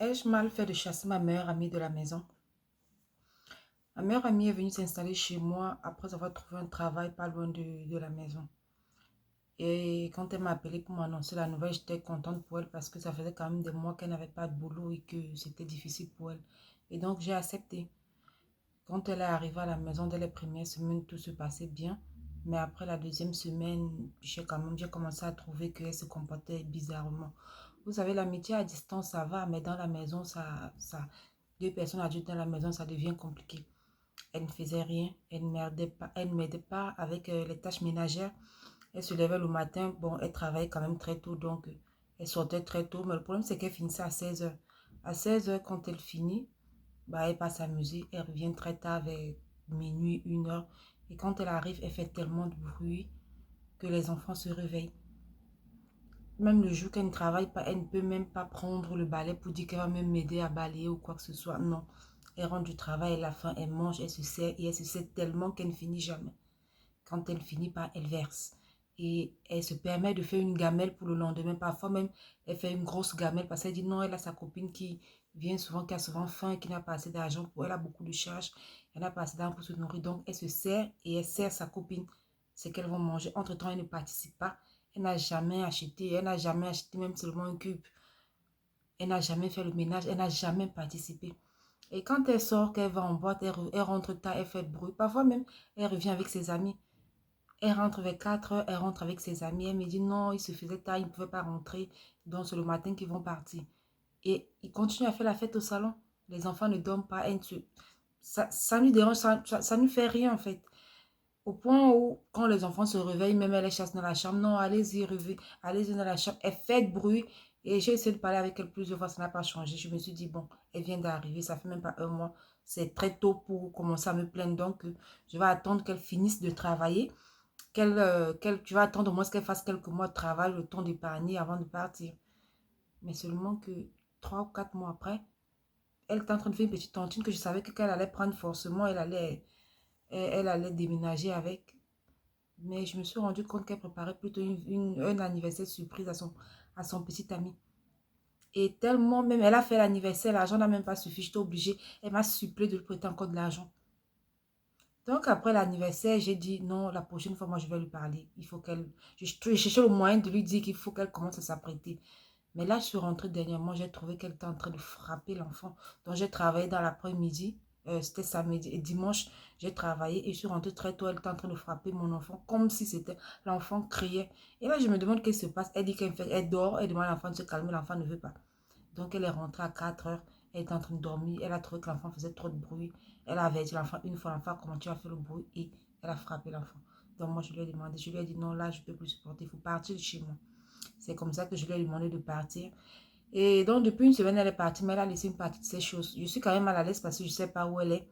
Ai-je mal fait de chasser ma meilleure amie de la maison? Ma meilleure amie est venue s'installer chez moi après avoir trouvé un travail pas loin de la maison. Et quand elle m'a appelé pour m'annoncer la nouvelle, j'étais contente pour elle parce que ça faisait quand même des mois qu'elle n'avait pas de boulot et que c'était difficile pour elle. Et donc j'ai accepté. Quand elle est arrivée à la maison dès les premières semaines, tout se passait bien. Mais après la deuxième semaine, j'ai commencé à trouver qu'elle se comportait bizarrement. Vous savez, l'amitié à distance, ça va, mais dans la maison, deux personnes adultes dans la maison, ça devient compliqué. Elle ne faisait rien, elle ne m'aidait pas avec les tâches ménagères. Elle se levait le matin, bon, elle travaillait quand même très tôt, donc elle sortait très tôt. Mais le problème, c'est qu'elle finissait à 16 heures. À 16 heures, quand elle finit, bah, elle passe s'amuser. Elle revient très tard, vers minuit, 1 heure. Et quand elle arrive, elle fait tellement de bruit que les enfants se réveillent. Même le jour qu'elle ne travaille pas, elle ne peut même pas prendre le balai pour dire qu'elle va même m'aider à balayer ou quoi que ce soit. Non. Elle rentre du travail, elle a faim, elle mange, elle se sert et elle se sert tellement qu'elle ne finit jamais. Quand elle finit pas, elle verse. Et elle se permet de faire une gamelle pour le lendemain. Parfois même, elle fait une grosse gamelle parce qu'elle dit non, elle a sa copine qui vient souvent, qui a souvent faim, qui n'a pas assez d'argent pour elle, a beaucoup de charges, elle n'a pas assez d'argent pour se nourrir. Donc, elle se sert et elle sert sa copine ce qu'elles vont manger. Entre-temps, elle ne participe pas. Elle n'a jamais acheté même seulement un cube. Elle n'a jamais fait le ménage, elle n'a jamais participé. Et quand elle sort, qu'elle va en boîte, elle rentre tard, elle fait le bruit. Parfois même, elle revient avec ses amis. Elle rentre vers 4 heures, elle rentre avec ses amis. Elle me dit non, il se faisait tard, ils ne pouvaient pas rentrer. Donc c'est le matin qu'ils vont partir. Et ils continuent à faire la fête au salon. Les enfants ne dorment pas. Ça nous dérange, ça ne fait rien en fait. Au point où, quand les enfants se réveillent, même elle les chasse dans la chambre. Non, allez-y, allez-y dans la chambre. Elle fait de bruit. Et j'ai essayé de parler avec elle plusieurs fois, ça n'a pas changé. Je me suis dit, bon, elle vient d'arriver, ça fait même pas un mois. C'est très tôt pour commencer à me plaindre. Donc, je vais attendre qu'elle finisse de travailler. Tu vas attendre au moins qu'elle fasse quelques mois de travail, le temps d'épargner avant de partir. Mais seulement que 3 ou 4 mois après, elle est en train de faire une petite tontine que je savais qu'elle allait prendre forcément. Elle allait déménager avec. Mais je me suis rendu compte qu'elle préparait plutôt un anniversaire surprise à son petit ami. Et tellement même, elle a fait l'anniversaire, l'argent n'a même pas suffi, j'étais obligée. Elle m'a supplié de lui prêter encore de l'argent. Donc après l'anniversaire, j'ai dit non, la prochaine fois, moi je vais lui parler. Il faut qu'elle... Je cherchais le moyen de lui dire qu'il faut qu'elle commence à s'apprêter. Mais là, je suis rentrée dernièrement, j'ai trouvé qu'elle était en train de frapper l'enfant. Donc j'ai travaillé dans l'après-midi. C'était samedi et dimanche, j'ai travaillé et je suis rentrée très tôt. Elle était en train de frapper mon enfant comme si c'était l'enfant criait. Et là, je me demande qu'est-ce qui se passe. Elle dit elle dort, elle demande à l'enfant de se calmer, l'enfant ne veut pas. Donc elle est rentrée à 4 heures, elle est en train de dormir, elle a trouvé que l'enfant faisait trop de bruit. Elle a averti l'enfant une fois, l'enfant a commencé à faire le bruit et elle a frappé l'enfant. Donc moi je lui ai demandé, je lui ai dit non, là je ne peux plus supporter, il faut partir de chez moi. C'est comme ça que je lui ai demandé de partir. Et donc depuis une semaine elle est partie, mais elle a laissé une partie de ses choses. Je suis quand même mal à l'aise parce que je ne sais pas où elle est.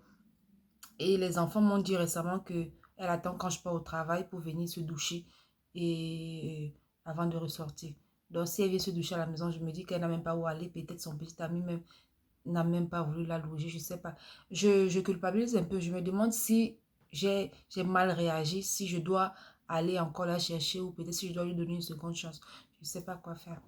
Et les enfants m'ont dit récemment que elle attend quand je pars au travail pour venir se doucher et avant de ressortir. Donc si elle vient se doucher à la maison, je me dis qu'elle n'a même pas où aller. Peut-être son petit ami même n'a même pas voulu la loger, je ne sais pas. Je culpabilise un peu. Je me demande si j'ai mal réagi, si je dois aller encore la chercher ou peut-être si je dois lui donner une seconde chance. Je ne sais pas quoi faire.